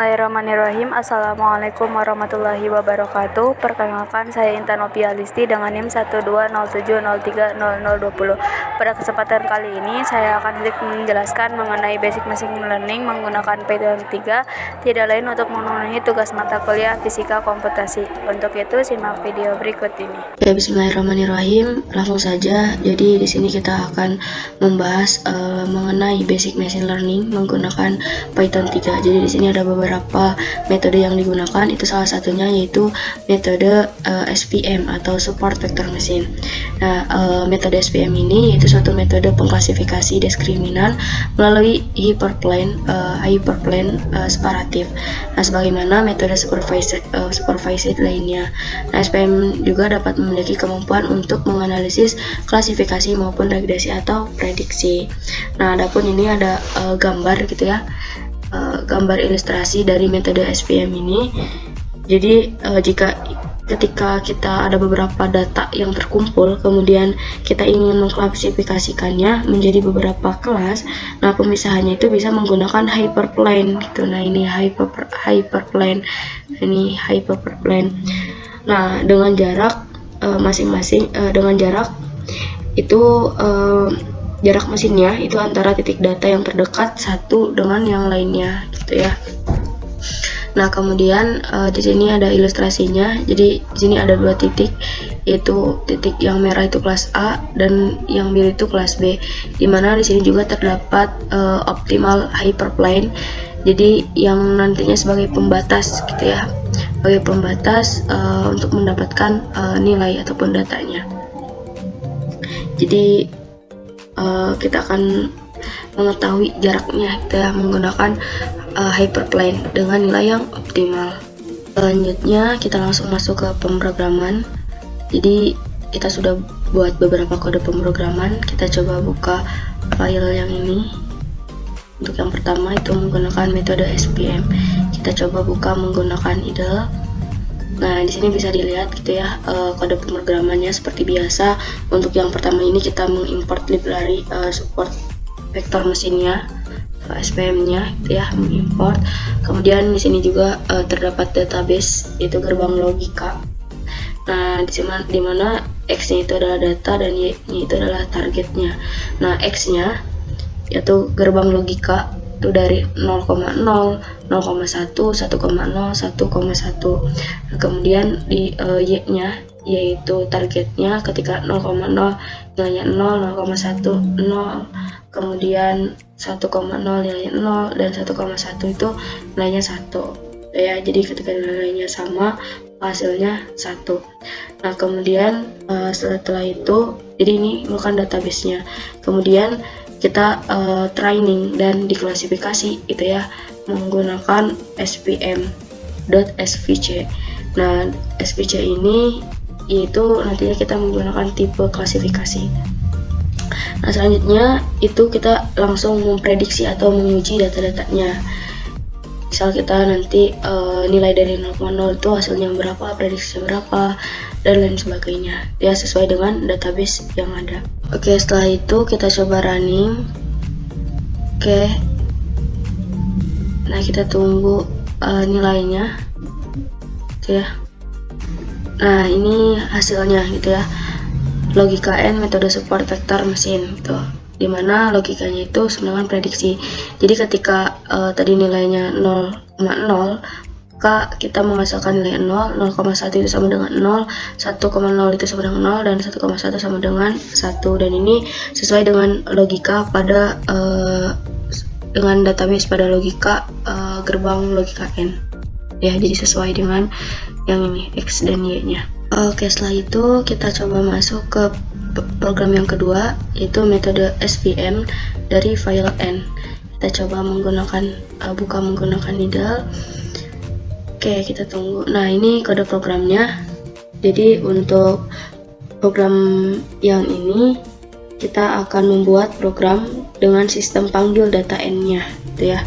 Bismillahirrahmanirrahim. Assalamualaikum warahmatullahi wabarakatuh. Perkenalkan, saya Intan Novia Listi dengan NIM 12070300020. Pada kesempatan kali ini saya akan sedikit menjelaskan mengenai basic machine learning menggunakan Python 3, tidak lain untuk memenuhi tugas mata kuliah fisika komputasi. Untuk itu simak video berikut ini. Oke, bismillahirrahmanirrahim. Langsung saja. Jadi di sini kita akan membahas mengenai basic machine learning menggunakan Python 3. Jadi di sini ada beberapa metode yang digunakan. Itu salah satunya yaitu metode SVM atau Support Vector Machine. Nah, metode SVM ini yaitu suatu metode pengklasifikasi diskriminan melalui hyperplane separatif. Nah, sebagaimana metode supervised lainnya. Nah, SVM juga dapat memiliki kemampuan untuk menganalisis klasifikasi maupun regresi atau prediksi. Nah, adapun ini ada gambar gitu ya. Gambar ilustrasi dari metode SVM ini. Jadi ketika kita ada beberapa data yang terkumpul, kemudian kita ingin mengklasifikasikannya menjadi beberapa kelas, nah pemisahannya itu bisa menggunakan hyperplane gitu. Nah, ini hyperplane. Ini hyperplane. Nah, dengan jarak masing-masing dengan jarak itu jarak mesinnya itu antara titik data yang terdekat satu dengan yang lainnya gitu ya. Nah, kemudian di sini ada ilustrasinya. Jadi di sini ada dua titik, yaitu titik yang merah itu kelas A dan yang biru itu kelas B. Dimana di sini juga terdapat optimal hyperplane. Jadi yang nantinya sebagai pembatas gitu ya, sebagai pembatas untuk mendapatkan nilai ataupun datanya. Jadi kita akan mengetahui jaraknya kita menggunakan hyperplane dengan nilai yang optimal. Selanjutnya kita langsung masuk ke pemrograman. Jadi kita sudah buat beberapa kode pemrograman. Kita coba buka file yang ini. Untuk yang pertama itu menggunakan metode SVM. Kita coba buka menggunakan idle. Nah, di sini bisa dilihat gitu ya kode pemrogramannya seperti biasa. Untuk yang pertama ini kita mengimport library support vector mesinnya, SVM-nya gitu ya, mengimport. Kemudian di sini juga terdapat database yaitu gerbang logika. Nah, di mana X-nya itu adalah data dan Y-nya itu adalah targetnya. Nah, X-nya yaitu gerbang logika itu dari 0,0, 0,1, 1,0, 1,1. Kemudian di Y-nya yaitu targetnya ketika 0,0 nilainya 0, 0,1 0, kemudian 1,0 nilainya 0 dan 1,1 itu nilainya 1 ya. Jadi ketika nilainya sama hasilnya 1. Nah, kemudian setelah itu, jadi ini bukan database-nya. Kemudian kita training dan diklasifikasi gitu ya menggunakan svm.svc. Nah, svc ini yaitu nantinya kita menggunakan tipe klasifikasi. Nah, selanjutnya itu kita langsung memprediksi atau menguji data-datanya. Misal kita nanti nilai dari 0,0 itu hasilnya berapa, prediksinya berapa, dan lain sebagainya ya, sesuai dengan database yang ada. Oke, setelah itu kita coba running. Oke, nah kita tunggu nilainya gitu ya. Nah, ini hasilnya gitu ya, logika N metode support vector mesin gitu, dimana logikanya itu dengan prediksi. Jadi ketika tadi nilainya 0,0, maka kita menghasilkan nilai 0, 0,1 itu sama dengan 0, 1,0 itu sama dengan 0, dan 1,1 sama dengan 1. Dan ini sesuai dengan logika pada dengan database pada logika gerbang logika N ya. Jadi sesuai dengan yang ini X dan Y nya. Oke, setelah itu kita coba masuk ke program yang kedua, yaitu metode SVM dari file N. Kita coba buka menggunakan idle. Oke, kita tunggu. Nah, ini kode programnya. Jadi untuk program yang ini kita akan membuat program dengan sistem panggil data N-nya gitu ya.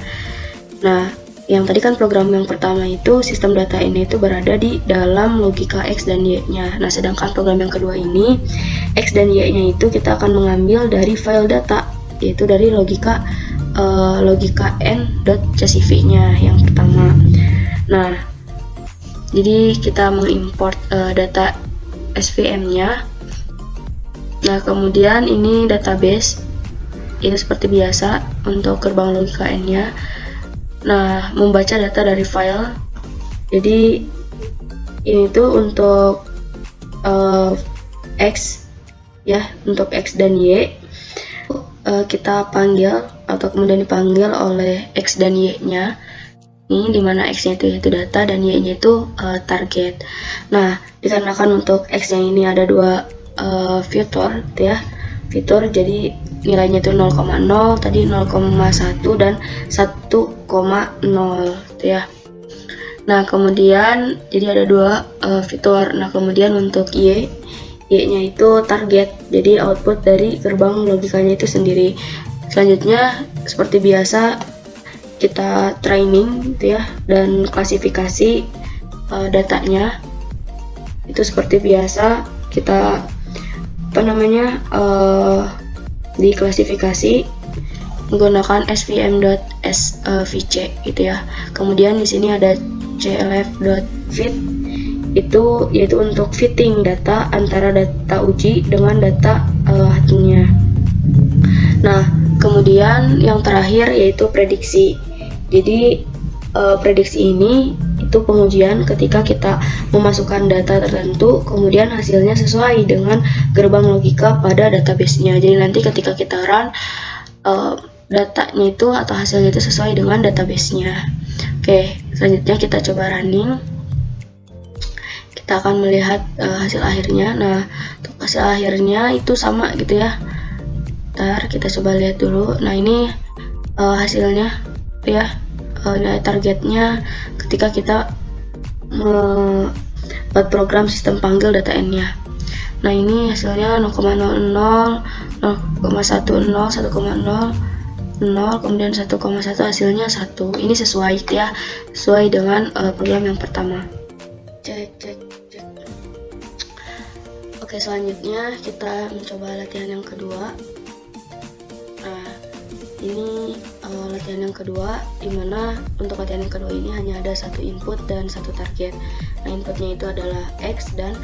Nah, yang tadi kan program yang pertama itu sistem data N itu berada di dalam logika X dan Y-nya. Nah, sedangkan program yang kedua ini X dan Y-nya itu kita akan mengambil dari file data, yaitu dari logika n.csv-nya yang pertama. Nah, jadi kita mengimport data SVM-nya. Nah, kemudian ini database. Itu seperti biasa untuk gerbang logika N-nya. Nah, membaca data dari file. Jadi ini tuh untuk X ya, untuk X dan Y. Kita panggil atau kemudian dipanggil oleh X dan Y-nya. Ini dimana X-nya itu data dan Y-nya itu target. Nah, dikarenakan untuk X yang ini ada dua fitur gitu ya. Fitur, jadi nilainya itu 0,0, tadi 0,1 dan 1,0 gitu ya. Nah, kemudian jadi ada dua fitur. Nah, kemudian untuk Y-nya itu target, jadi output dari gerbang logikanya itu sendiri. Selanjutnya seperti biasa kita training gitu ya, dan klasifikasi datanya itu seperti biasa kita diklasifikasi menggunakan svm.svc gitu ya. Kemudian di sini ada clf.fit, itu yaitu untuk fitting data antara data uji dengan data hasilnya. Nah, kemudian yang terakhir yaitu prediksi. Jadi prediksi ini itu pengujian ketika kita memasukkan data tertentu, kemudian hasilnya sesuai dengan gerbang logika pada database-nya. Jadi nanti ketika kita run, datanya itu atau hasilnya itu sesuai dengan database-nya. Oke, selanjutnya kita coba running. Kita akan melihat hasil akhirnya. Nah, untuk hasil akhirnya itu sama gitu ya. Ntar kita coba lihat dulu. Nah, ini hasilnya ya, nilai targetnya ketika kita membuat program sistem panggil data N-nya. Nah, ini hasilnya 0,00, 0,10, 1,0, kemudian 1,1, hasilnya 1. Ini sesuai ya, sesuai dengan program yang pertama. Cek. Oke, selanjutnya kita mencoba latihan yang kedua. Nah, ini latihan yang kedua, dimana untuk latihan yang kedua ini hanya ada satu input dan satu target. Nah, inputnya itu adalah X dan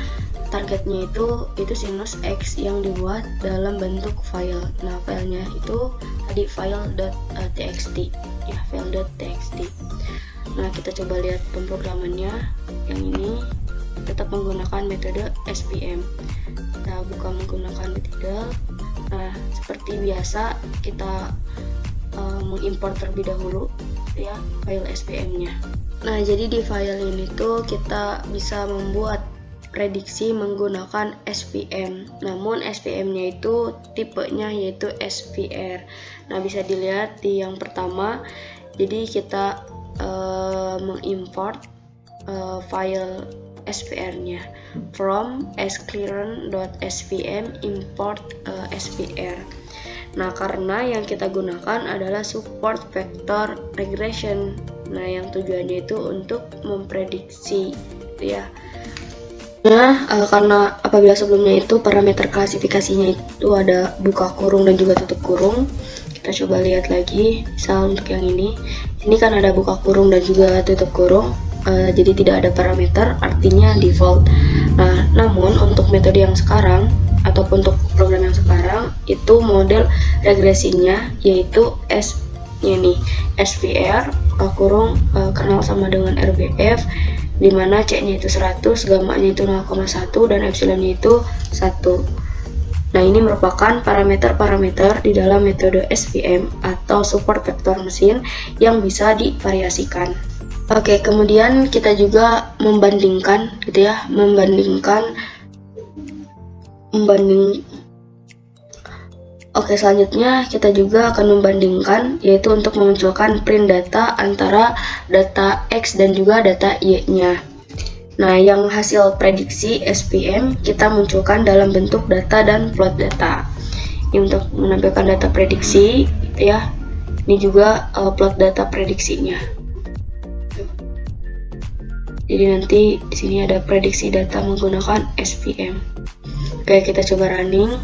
targetnya itu sinus X yang dibuat dalam bentuk file. Nah, filenya itu tadi file.txt ya, file.txt. Nah, kita coba lihat pemrogramannya. Yang ini tetap menggunakan metode SVM. Kita buka menggunakan Tidal. Nah, seperti biasa kita mengimpor terlebih dahulu ya file SVM-nya. Nah, jadi di file ini tuh kita bisa membuat prediksi menggunakan SVM. Namun SVM-nya itu tipenya yaitu SVR. Nah, bisa dilihat di yang pertama. Jadi kita mengimport file SVR-nya from sclearn.svm import SVR. Nah, karena yang kita gunakan adalah support vector regression. Nah, yang tujuannya itu untuk memprediksi ya. Nah, karena apabila sebelumnya itu parameter klasifikasinya itu ada buka kurung dan juga tutup kurung, kita coba lihat lagi. Misal untuk yang ini kan ada buka kurung dan juga tutup kurung. Jadi tidak ada parameter, artinya default. Nah, namun untuk metode yang sekarang ataupun untuk program yang sekarang itu model regresinya yaitu SVR kurung kenal sama dengan RBF, dimana C-nya itu 100, gamma-nya itu 0,1 dan epsilon-nya itu 1. Nah, ini merupakan parameter-parameter di dalam metode SVM atau support vector mesin yang bisa divariasikan. Oke, kemudian kita juga membandingkan gitu ya, Oke, selanjutnya kita juga akan membandingkan, yaitu untuk memunculkan print data antara data X dan juga data Y-nya. Nah, yang hasil prediksi SVM kita munculkan dalam bentuk data dan plot data. Ini untuk menampilkan data prediksi gitu ya. Ini juga plot data prediksinya. Jadi nanti di sini ada prediksi data menggunakan SVM. Oke, kita coba running.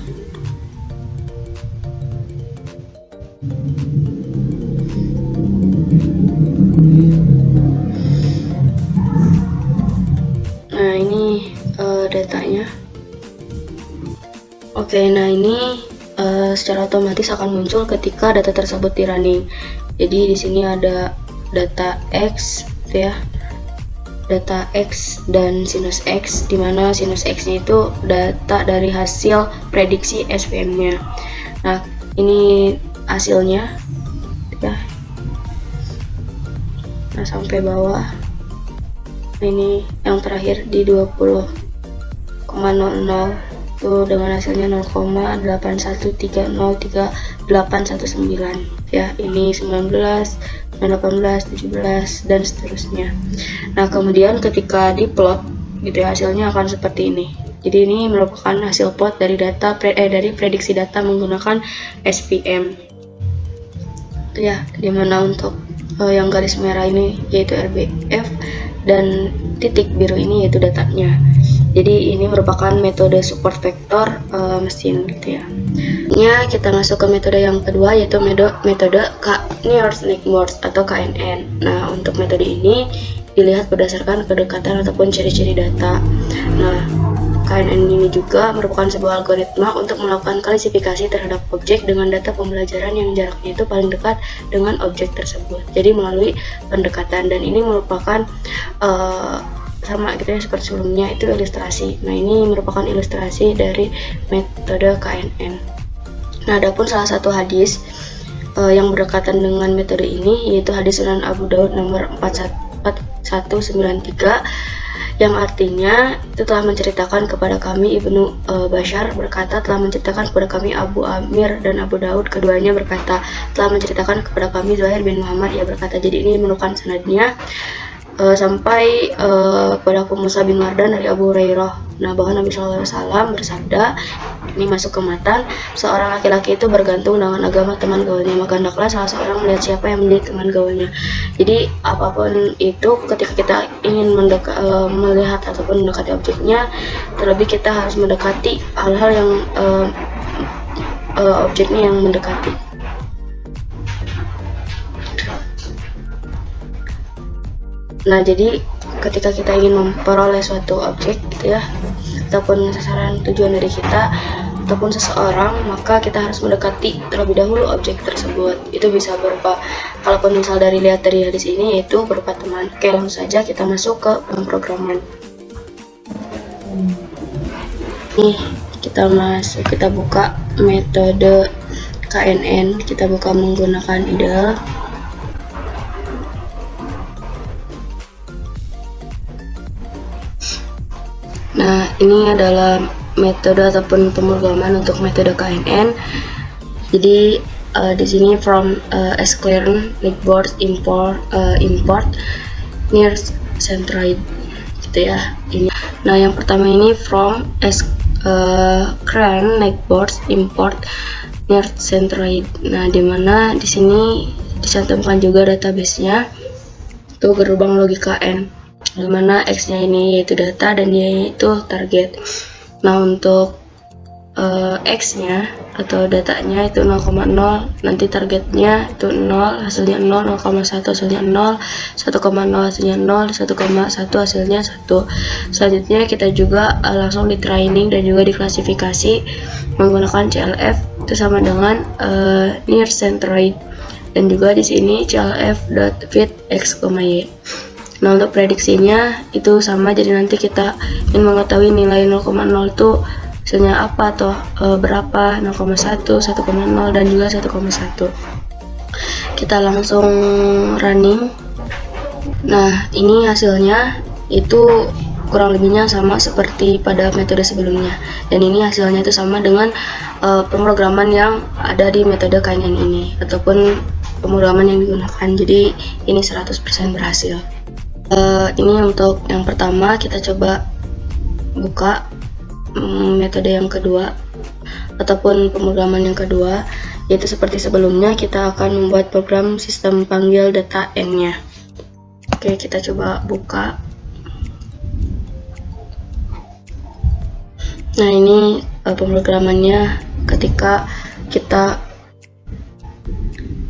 datanya. Oke, nah ini secara otomatis akan muncul ketika data tersebut di running. Jadi di sini ada data X, gitu ya, data X dan sinus X, dimana sinus X-nya itu data dari hasil prediksi SVM-nya. Nah, ini hasilnya, ya. Nah, sampai bawah. Ini yang terakhir di 20,00 itu dengan hasilnya 0,81303,819 ya. Ini 19, 18, 17 dan seterusnya. Nah, kemudian ketika diplot gitu ya, hasilnya akan seperti ini. Jadi ini merupakan hasil plot dari dari prediksi data menggunakan SVM. Ya, dimana untuk yang garis merah ini yaitu RBF dan titik biru ini yaitu datanya. Jadi ini merupakan metode support vektor mesin gitu ya. Kita masuk ke metode yang kedua yaitu metode Knierz-Neck-Morse atau KNN. Nah, untuk metode ini dilihat berdasarkan kedekatan ataupun ciri-ciri data. Nah, KNN ini juga merupakan sebuah algoritma untuk melakukan klasifikasi terhadap objek dengan data pembelajaran yang jaraknya itu paling dekat dengan objek tersebut. Jadi melalui pendekatan, dan ini merupakan sama gitu ya seperti sebelumnya itu ilustrasi. Nah, ini merupakan ilustrasi dari metode KNN. Nah, adapun salah satu hadis yang berdekatan dengan metode ini yaitu hadis Sunan Abu Daud nomor 4193 yang artinya itu telah menceritakan kepada kami Ibnu Bashar berkata, telah menceritakan kepada kami Abu Amir dan Abu Daud, keduanya berkata, telah menceritakan kepada kami Zuhair bin Muhammad, ia berkata. Jadi ini merupakan sanadnya sampai kepada Abu Musa bin Mardan dari Abu Hurairah. Nah, bahwa Nabi SAW bersabda, ini masuk ke matan, seorang laki-laki itu bergantung dengan agama teman gaulnya, maka hendaklah salah seorang melihat siapa yang menjadi teman gaulnya. Jadi apapun itu, ketika kita ingin melihat ataupun mendekati objeknya, terlebih kita harus mendekati hal-hal yang objeknya yang mendekati. Nah, jadi ketika kita ingin memperoleh suatu objek gitu ya, ataupun sasaran tujuan dari kita ataupun seseorang, maka kita harus mendekati terlebih dahulu objek tersebut. Itu bisa berupa, kalaupun misal lihat dari hadis ini, yaitu berupa teman. Oke, langsung saja kita masuk ke pemrograman. Nih, kita buka metode KNN, kita buka menggunakan IDLE. Nah, ini adalah metode ataupun pemrograman untuk metode KNN. Jadi di sini from sklearn Neck-Morse import Knierz-Centroid gitu ya. Ini. Nah, yang pertama ini from sklearn Neck-Morse import Knierz-Centroid. Nah, dimana di sini dicantumkan juga database-nya itu gerbang logika N, dimana X-nya ini yaitu data dan Y itu target. Nah, untuk X-nya atau datanya itu 0,0, nanti targetnya itu 0, hasilnya 0, 0,1 hasilnya 0, 1,0 hasilnya 0, 1,1 hasilnya 1. Selanjutnya kita juga langsung di training dan juga diklasifikasi menggunakan CLF, itu sama dengan Knierz-Centroid, dan juga di sini CLF.fit X, Y. Nah, untuk prediksinya itu sama, jadi nanti kita ingin mengetahui nilai 0,0 itu hasilnya apa atau berapa, 0,1, 1,0 dan juga 1,1. Kita langsung running. Nah, ini hasilnya itu kurang lebihnya sama seperti pada metode sebelumnya, dan ini hasilnya itu sama dengan pemrograman yang ada di metode KNN ini ataupun pemrograman yang digunakan. Jadi ini 100% berhasil. Ini untuk yang pertama. Kita coba buka metode yang kedua ataupun pemrograman yang kedua, yaitu seperti sebelumnya kita akan membuat program sistem panggil data N-nya. Oke, kita coba buka. Nah, ini pemrogramannya ketika kita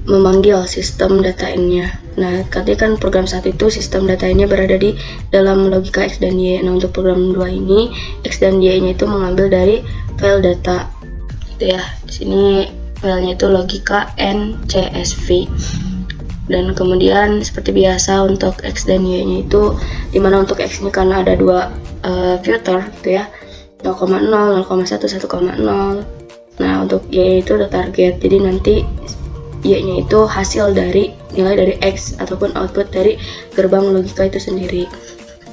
memanggil sistem data N-nya. Nah, tadi kan program 1 itu sistem datanya berada di dalam logika X dan Y. Nah, untuk program 2 ini X dan Y-nya itu mengambil dari file data. Gitu ya. Di sini filenya itu logika NCSV. Dan kemudian seperti biasa untuk X dan Y-nya itu, dimana untuk X-nya karena ada dua filter gitu ya, 0,0, 0,1, 1,0. Nah, untuk Y itu ada target. Jadi nanti Y-nya itu hasil dari nilai dari X ataupun output dari gerbang logika itu sendiri.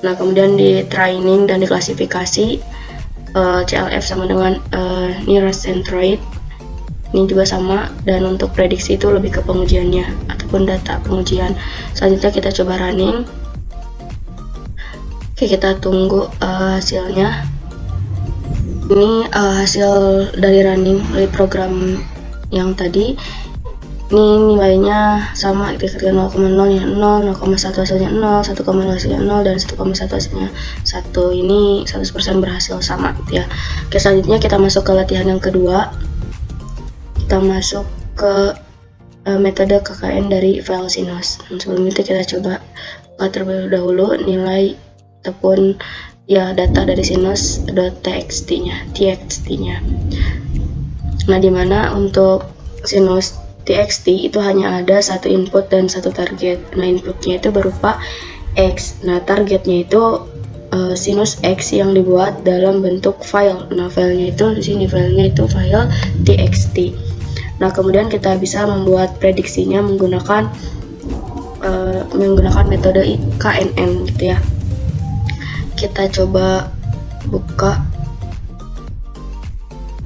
Nah, kemudian di training dan diklasifikasi, CLF sama dengan nearest centroid. Ini juga sama, dan untuk prediksi itu lebih ke pengujiannya ataupun data pengujian. Selanjutnya kita coba running. Oke, kita tunggu hasilnya. Ini hasil dari running dari program yang tadi. Ini nilainya sama, ketika 0,0 nya 0, 0,1 hasilnya 0, 1,0 hasilnya 0, dan 1,1 hasilnya 1. Ini 100% berhasil sama gitu ya. Oke, selanjutnya kita masuk ke latihan yang kedua. Kita masuk ke metode KKN dari file sinus. Sebelum itu kita coba buka terlebih dahulu nilai ataupun ya data dari sinus.txt-nya. Nah, dimana untuk sinus txt itu hanya ada satu input dan satu target. Nah, inputnya itu berupa X. Nah, targetnya itu sinus X yang dibuat dalam bentuk file. Nah, filenya itu di sini, filenya itu file txt. Nah, kemudian kita bisa membuat prediksinya menggunakan metode KNN gitu ya. Kita coba buka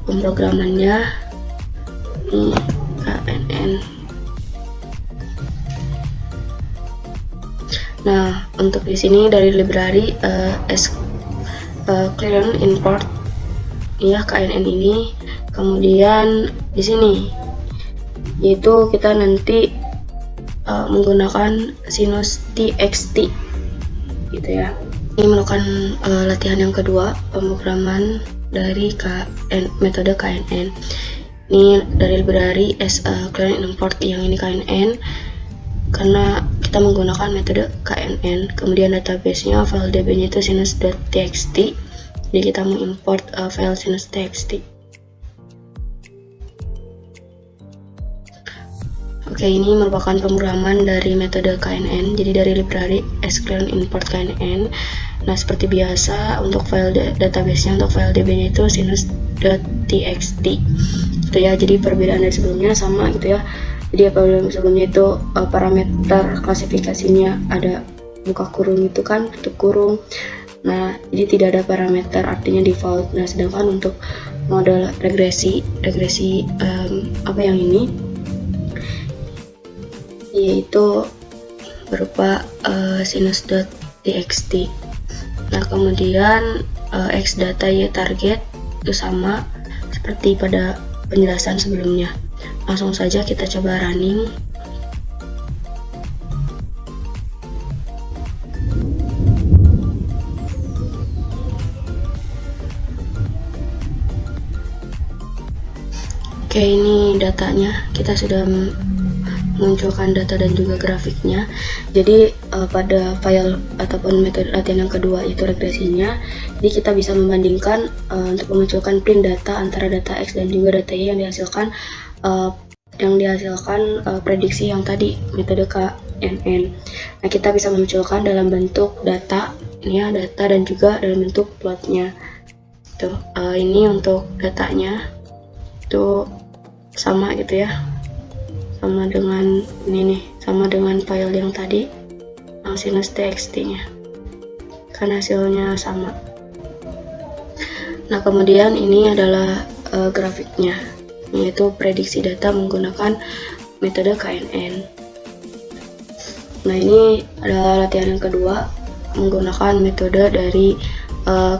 pemrogramannya. Ini KNN. Nah, untuk di sini dari library clean import ya KNN ini. Kemudian di sini yaitu kita nanti menggunakan sinus txt gitu ya. Ini merupakan latihan yang kedua pemrograman dari metode KNN. Ini dari library clean import yang ini KNN karena kita menggunakan metode KNN. Kemudian database-nya file db-nya itu sinus.txt. Jadi kita mengimport file sinus.txt. Oke, ini merupakan pemrograman dari metode KNN. Jadi dari library clean import KNN. Nah, seperti biasa untuk file database-nya, untuk file db-nya itu sinus.txt. Gitu ya. Jadi perbedaan dari sebelumnya sama gitu ya. Jadi apabila sebelumnya itu parameter klasifikasinya ada buka kurung itu kan, tutup kurung. Nah, jadi tidak ada parameter, artinya default. Nah, sedangkan untuk model regresi apa yang ini yaitu berupa sinus.txt. Nah, kemudian X data Y target itu sama seperti pada penjelasan sebelumnya. Langsung saja kita coba running. Oke, ini datanya. Kita sudah munculkan data dan juga grafiknya. Jadi pada file ataupun metode latihan yang kedua itu regresinya. Jadi kita bisa membandingkan untuk memunculkan print data antara data X dan juga data Y yang dihasilkan prediksi yang tadi metode KNN. Nah, kita bisa memunculkan dalam bentuk data, ini ya data, dan juga dalam bentuk plotnya. Tuh, ini untuk datanya itu sama gitu ya. Sama dengan ini nih, sama dengan file yang tadi yang sinus txt-nya, kan hasilnya sama. Nah, kemudian ini adalah grafiknya, yaitu prediksi data menggunakan metode KNN. Nah, ini adalah latihan yang kedua menggunakan metode dari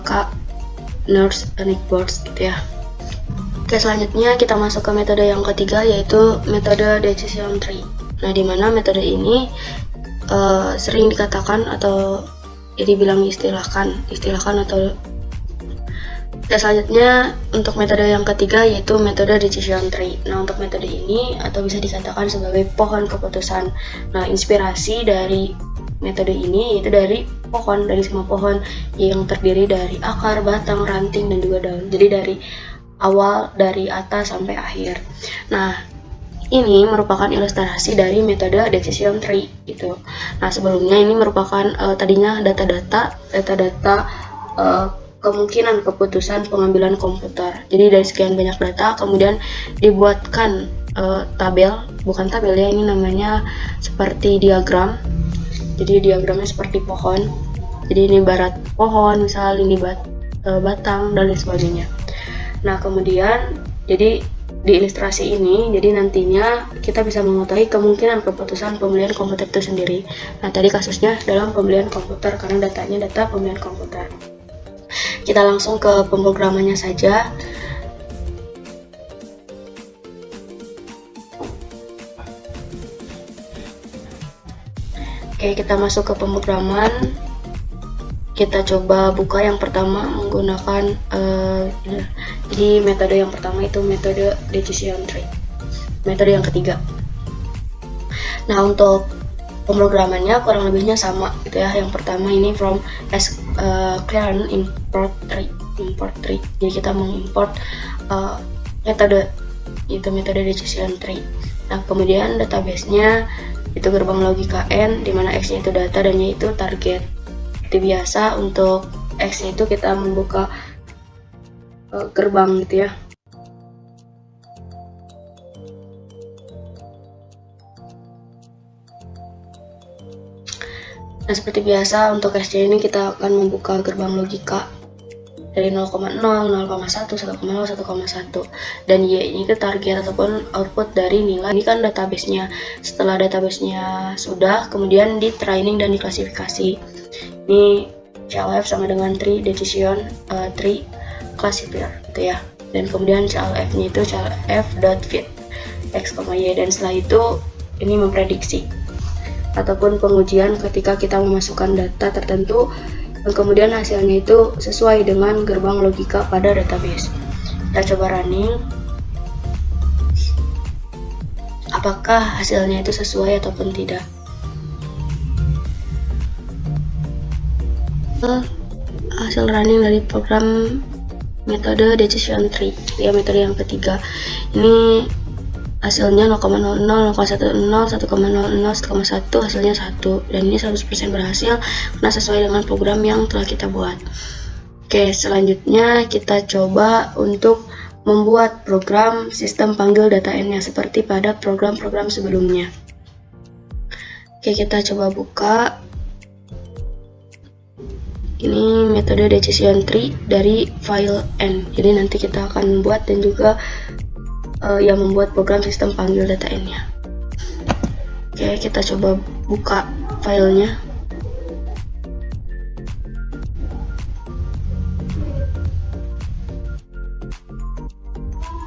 K-Nurse-Nickboards gitu ya. Oke, selanjutnya kita masuk ke metode yang ketiga, yaitu metode decision tree. Nah, di mana metode ini sering dikatakan atau ya dibilang istilahkan atau Dan selanjutnya untuk metode yang ketiga yaitu metode decision tree. Nah, untuk metode ini atau bisa dikatakan sebagai pohon keputusan. Nah, inspirasi dari metode ini yaitu dari pohon, dari semua pohon yang terdiri dari akar, batang, ranting, dan juga daun. Jadi dari awal, dari atas sampai akhir. Nah, ini merupakan ilustrasi dari metode decision tree gitu. Nah, sebelumnya ini merupakan tadinya data-data kemungkinan keputusan pengambilan komputer. Jadi dari sekian banyak data kemudian dibuatkan tabel, bukan tabel ya, ini namanya seperti diagram. Jadi diagramnya seperti pohon. Jadi ini barat pohon, misal ini batang dan lain sebagainya. Nah, kemudian jadi di ilustrasi ini, jadi nantinya kita bisa mengetahui kemungkinan keputusan pembelian komputer itu sendiri. Nah, tadi kasusnya dalam pembelian komputer karena datanya data pembelian komputer. Kita langsung ke pemrogramannya saja. Oke, kita masuk ke pemrograman. Kita coba buka yang pertama menggunakan jadi metode yang pertama itu metode decision tree, metode yang ketiga. Nah, untuk pemrogramannya kurang lebihnya sama gitu ya. Yang pertama ini from clear import tree. Jadi kita mengimport metode decision tree. Nah, kemudian database-nya itu gerbang logika N, dimana X-nya itu data dan Y itu target. Seperti biasa untuk X-nya itu kita membuka gerbang gitu ya. Nah, seperti biasa untuk SC ini kita akan membuka gerbang logika dari 0,0, 0,1, 1,0, 1,1 dan Y ini itu target ataupun output dari nilai. Ini kan database-nya. Setelah database-nya sudah, kemudian di training dan diklasifikasi. Ini CLF sama dengan tree decision tree classifier gitu ya. Dan kemudian CLF-nya itu CLF.fit X, Y, dan setelah itu ini memprediksi ataupun pengujian ketika kita memasukkan data tertentu dan kemudian hasilnya itu sesuai dengan gerbang logika pada database. Kita coba running, apakah hasilnya itu sesuai ataupun tidak. Hasil running dari program metode decision tree ya, metode yang ketiga ini hasilnya 0,00, 0,10, 1,00, 1,1, hasilnya 1, dan ini 100% berhasil karena sesuai dengan program yang telah kita buat. Oke, selanjutnya kita coba untuk membuat program sistem panggil data N-nya seperti pada program-program sebelumnya. Oke, kita coba buka. Ini metode decision tree dari file N. Jadi nanti kita akan membuat dan juga yang membuat program sistem panggil data N-nya. Oke, kita coba buka filenya.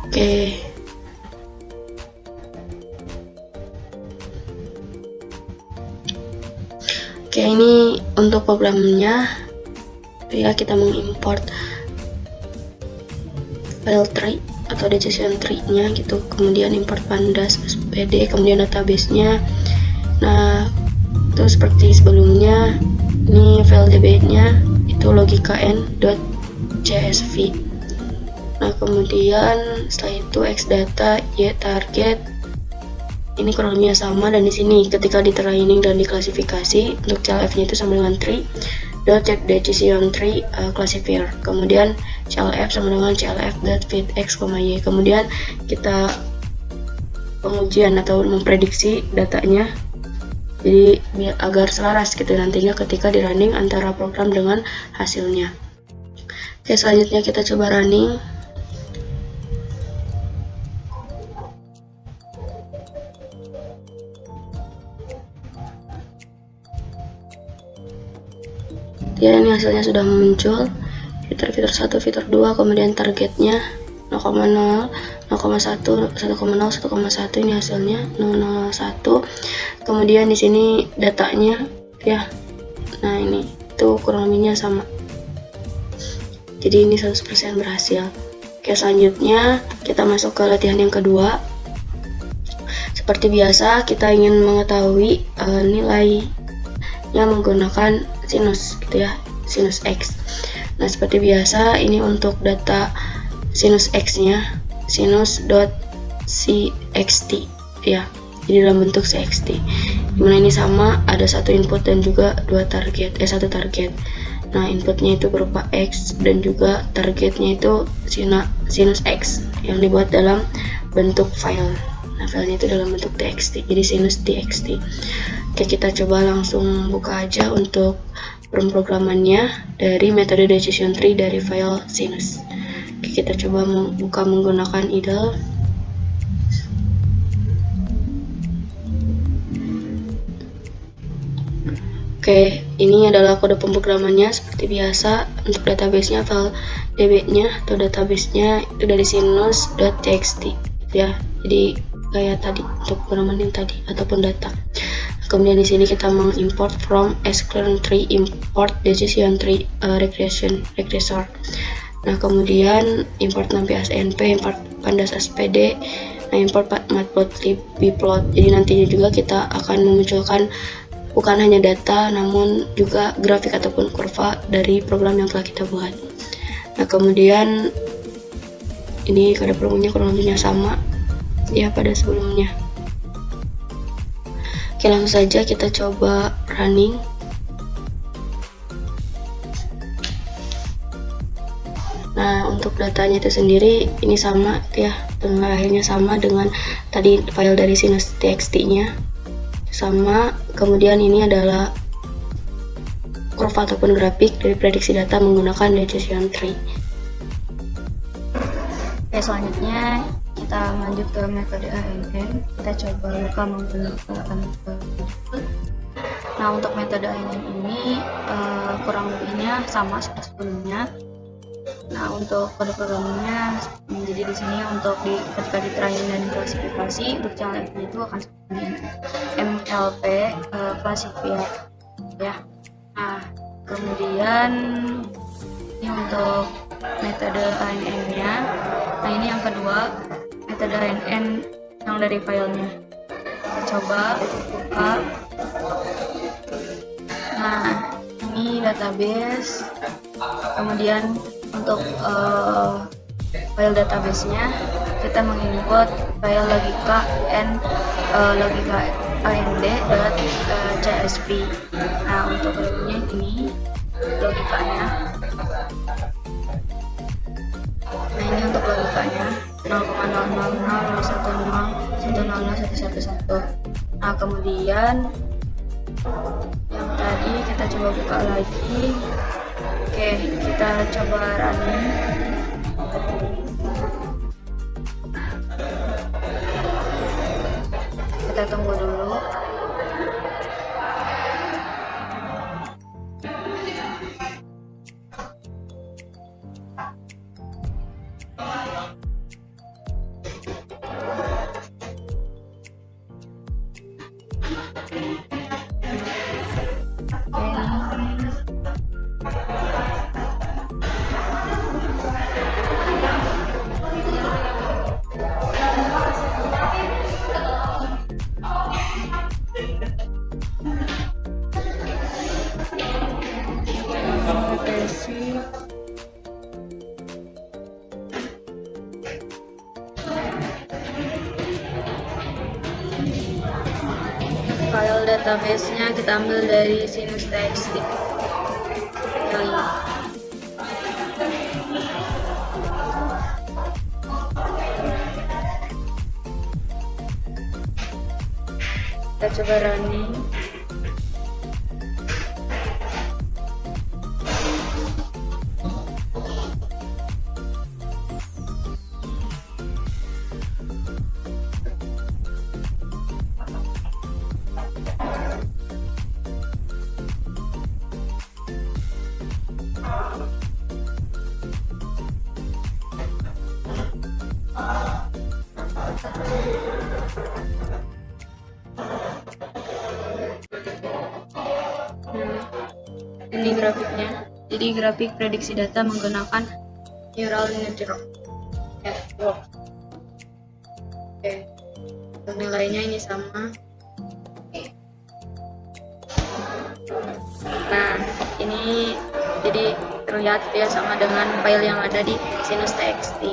Oke. Oke, ini untuk programnya ya, kita mengimport file tree atau decision tree-nya gitu, kemudian import pandas SPD, kemudian database-nya. Nah, itu seperti sebelumnya, ini file DB-nya itu logika n.csv. Nah, kemudian setelah itu X data, Y target. Ini kurang lebihnya sama, dan di sini ketika di training dan diklasifikasi untuk CLF-nya itu sama dengan tree decision tree classifier, kemudian CLF sama dengan CLF.fit X, Y, kemudian kita pengujian atau memprediksi datanya jadi agar selaras gitu nantinya ketika di running antara program dengan hasilnya. Oke, selanjutnya kita coba running. Ya, ini hasilnya sudah muncul. Fitur 1, fitur 2, kemudian targetnya 0,0, 0,1, 1,0, 1,1, ini hasilnya 0,01. Kemudian di sini datanya ya. Nah, ini itu kurang lebihnya sama. Jadi ini 100% berhasil. Oke, selanjutnya kita masuk ke latihan yang kedua. Seperti biasa, kita ingin mengetahui nilainya menggunakan sinus gitu ya, sinus X. Nah, seperti biasa, ini untuk data sinus X-nya, sinus.cxt ya. Jadi dalam bentuk cxt. Dimana ini sama, ada satu input dan juga satu target. Nah, inputnya itu berupa X dan juga targetnya itu sinus X yang dibuat dalam bentuk file. Nah, filenya itu dalam bentuk txt, jadi sinus txt. Oke, kita coba langsung buka aja untuk pemrogramannya dari metode decision tree dari file sinus. Oke, kita coba buka menggunakan idle. Oke, ini adalah kode pemrogramannya seperti biasa. Untuk database-nya, file db-nya atau database-nya itu dari sinus.txt ya. Jadi kayak tadi untuk pengalaman yang tadi ataupun data. Kemudian di sini kita mengimport from sklearn tree import decision tree regressor. Nah, kemudian import nampi snp, import pandas spd, nah import matplotlib bplot. Jadi nantinya juga kita akan memunculkan bukan hanya data namun juga grafik ataupun kurva dari program yang telah kita buat. Nah, kemudian ini kode programnya kurang lebihnya sama ya pada sebelumnya. Oke, langsung saja kita coba running. Nah, untuk datanya itu sendiri ini sama ya, dengan akhirnya sama dengan tadi file dari sinus txt-nya sama. Kemudian ini adalah kurva ataupun grafik dari prediksi data menggunakan decision tree. Oke, selanjutnya kita lanjut ke metode ANN. Kita coba buka menggunakan input. Nah, untuk metode ANN ini kurang lebihnya sama seperti sebelumnya. Nah, untuk kode programnya jadi di sini untuk ketika di training dan klasifikasi untuk channel F itu akan seperti ini. MLP classifier ya. Nah, kemudian ini untuk metode ANN-nya. Nah, ini yang kedua, metode ANN yang dari filenya. Kita coba buka. Nah, ini database. Kemudian untuk file database-nya kita menginput file logika logika and.csv. Nah, untuk filenya ini logikanya. Nah, ini untuk logikanya 0,000100111. Nah, kemudian yang tadi kita coba buka lagi. Oke, kita coba running. Kita tunggu dulu. File database-nya kita ambil dari sinus txt. Kita coba running. Ini grafiknya Jadi grafik prediksi data menggunakan neural network. Oke. Untuk nilainya ini sama. Nah, ini jadi terlihat ya sama dengan file yang ada di sinus.txt.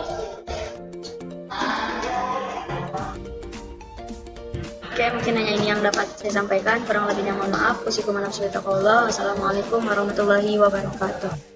Oke, mungkin hanya ini yang dapat saya sampaikan. Kurang lebihnya mohon maaf. Wassalamualaikum warahmatullahi wabarakatuh.